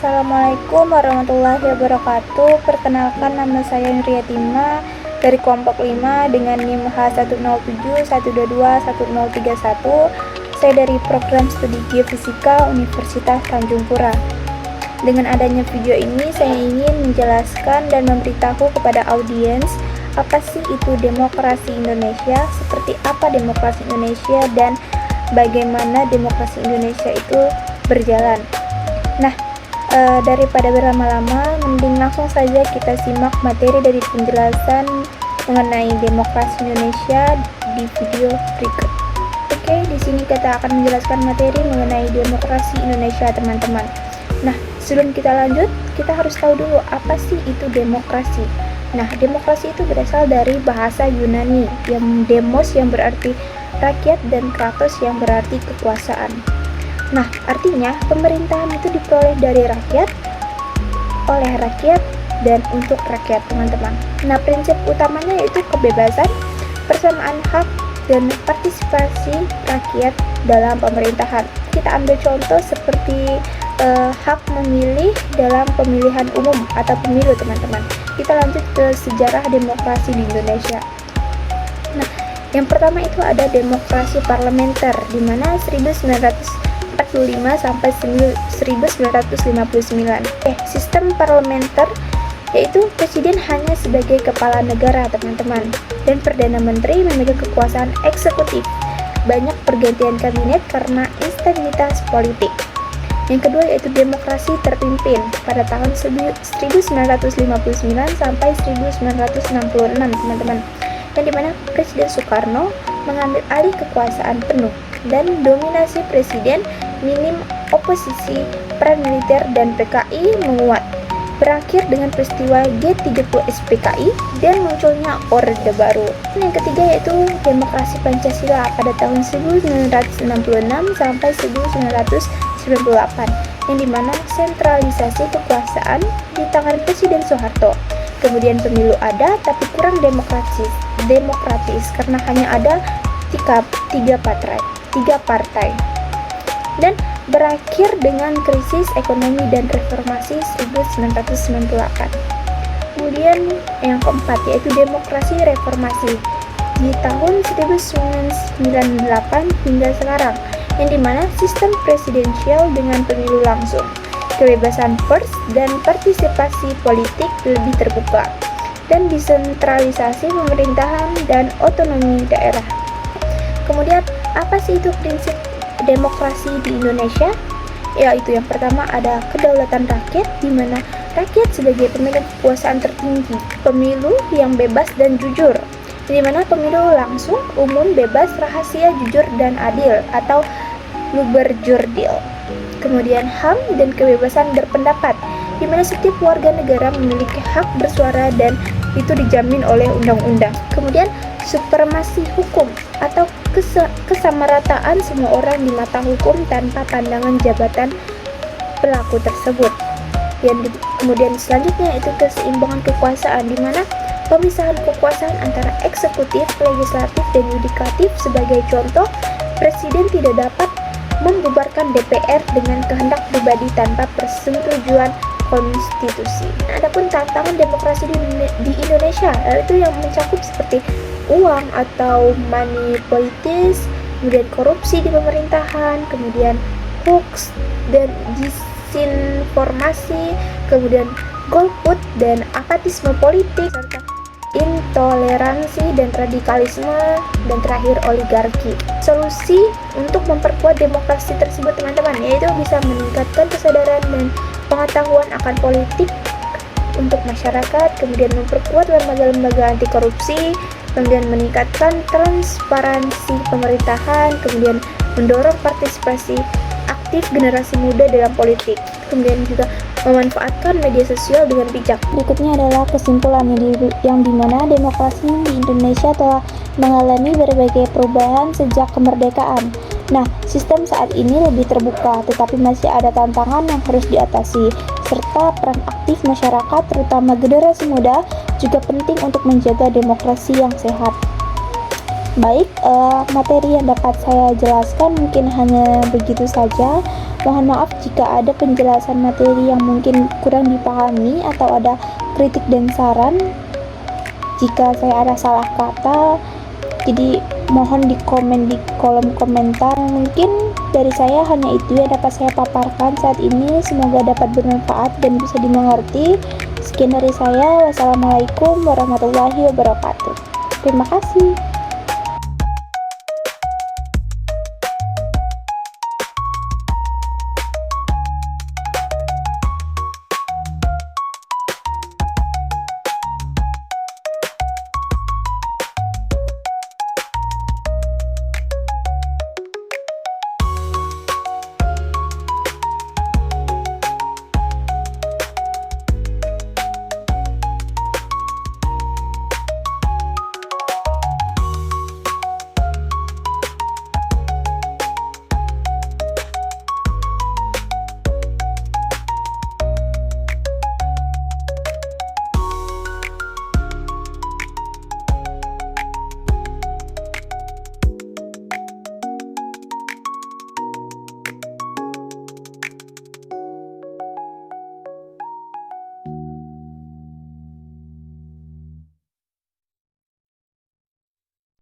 Assalamualaikum warahmatullahi wabarakatuh. Perkenalkan, nama saya Nuriyatima dari kelompok 5 dengan NIM H10712211031. Saya dari program studi Geofisika Universitas Tanjung Pura. Dengan adanya video ini, saya ingin menjelaskan dan memberitahu kepada audiens apa sih itu demokrasi Indonesia, seperti apa demokrasi Indonesia, dan bagaimana demokrasi Indonesia itu berjalan. Nah, daripada berlama-lama, mending langsung saja kita simak materi dari penjelasan mengenai demokrasi Indonesia di video berikut. Oke, di sini kita akan menjelaskan materi mengenai demokrasi Indonesia, teman-teman. Nah, sebelum kita lanjut, kita harus tahu dulu apa sih itu demokrasi. Nah, demokrasi itu berasal dari bahasa Yunani, yang demos yang berarti rakyat dan kratos yang berarti kekuasaan. Nah, artinya pemerintahan itu diperoleh dari rakyat, oleh rakyat, dan untuk rakyat, teman-teman. Nah, prinsip utamanya yaitu kebebasan, persamaan hak, dan partisipasi rakyat dalam pemerintahan. Kita ambil contoh seperti hak memilih dalam pemilihan umum atau pemilu, teman-teman. Kita lanjut ke sejarah demokrasi di Indonesia. Nah, yang pertama itu ada demokrasi parlementer, di mana 1945 sampai 1959. Sistem parlementer yaitu presiden hanya sebagai kepala negara, teman-teman, dan perdana menteri memegang kekuasaan eksekutif. Banyak pergantian kabinet karena instabilitas politik. Yang kedua yaitu demokrasi terpimpin pada tahun 1959 sampai 1966, teman-teman, yang dimana Presiden Soekarno mengambil alih kekuasaan penuh dan dominasi presiden minim oposisi, peran militer dan PKI menguat, berakhir dengan peristiwa G30 SPKI dan munculnya Orde Baru. Yang ketiga yaitu demokrasi Pancasila pada tahun 1966 sampai 1998, yang dimana sentralisasi kekuasaan di tangan Presiden Soeharto. Kemudian pemilu ada tapi kurang demokratis karena hanya ada tiga partai, dan berakhir dengan krisis ekonomi dan reformasi 1998. Kemudian yang keempat yaitu demokrasi reformasi di tahun 1998 hingga sekarang, yang dimana sistem presidensial dengan pemilu langsung, kebebasan pers dan partisipasi politik lebih terbuka, dan desentralisasi pemerintahan dan otonomi daerah. Kemudian apa sih itu prinsip demokrasi di Indonesia? Yaitu yang pertama ada kedaulatan rakyat, di mana rakyat sebagai pemegang kekuasaan tertinggi, pemilu yang bebas dan jujur, di mana pemilu langsung, umum, bebas, rahasia, jujur, dan adil atau luberjurdil. Kemudian HAM dan kebebasan berpendapat, di mana setiap warga negara memiliki hak bersuara dan itu dijamin oleh undang-undang. Kemudian supremasi hukum atau kesamarataan semua orang di mata hukum tanpa pandangan jabatan pelaku tersebut. Kemudian selanjutnya itu keseimbangan kekuasaan, di mana pemisahan kekuasaan antara eksekutif, legislatif, dan yudikatif. Sebagai contoh, presiden tidak dapat membubarkan DPR dengan kehendak pribadi tanpa persetujuan konstitusi. Adapun tantangan demokrasi di Indonesia yaitu yang mencakup seperti uang atau money politis, kemudian korupsi di pemerintahan, kemudian hoax dan disinformasi, kemudian golput dan apatisme politik, serta intoleransi dan radikalisme, dan terakhir oligarki. Solusi untuk memperkuat demokrasi tersebut, teman-teman, yaitu bisa meningkatkan kesadaran dan pengetahuan akan politik untuk masyarakat, kemudian memperkuat lembaga-lembaga anti korupsi, kemudian meningkatkan transparansi pemerintahan, kemudian mendorong partisipasi aktif generasi muda dalam politik, kemudian juga memanfaatkan media sosial dengan bijak. Berikutnya adalah kesimpulan yang dimana demokrasi di Indonesia telah mengalami berbagai perubahan sejak kemerdekaan. Nah, sistem saat ini lebih terbuka, tetapi masih ada tantangan yang harus diatasi, serta peran aktif masyarakat, terutama generasi muda, juga penting untuk menjaga demokrasi yang sehat. Baik, materi yang dapat saya jelaskan mungkin hanya begitu saja. Mohon maaf jika ada penjelasan materi yang mungkin kurang dipahami atau ada kritik dan saran. Jika saya ada salah kata, jadi mohon di komen di kolom komentar. Mungkin dari saya hanya itu yang dapat saya paparkan saat ini. Semoga dapat bermanfaat dan bisa dimengerti. Sekian dari saya. Wassalamualaikum warahmatullahi wabarakatuh. Terima kasih.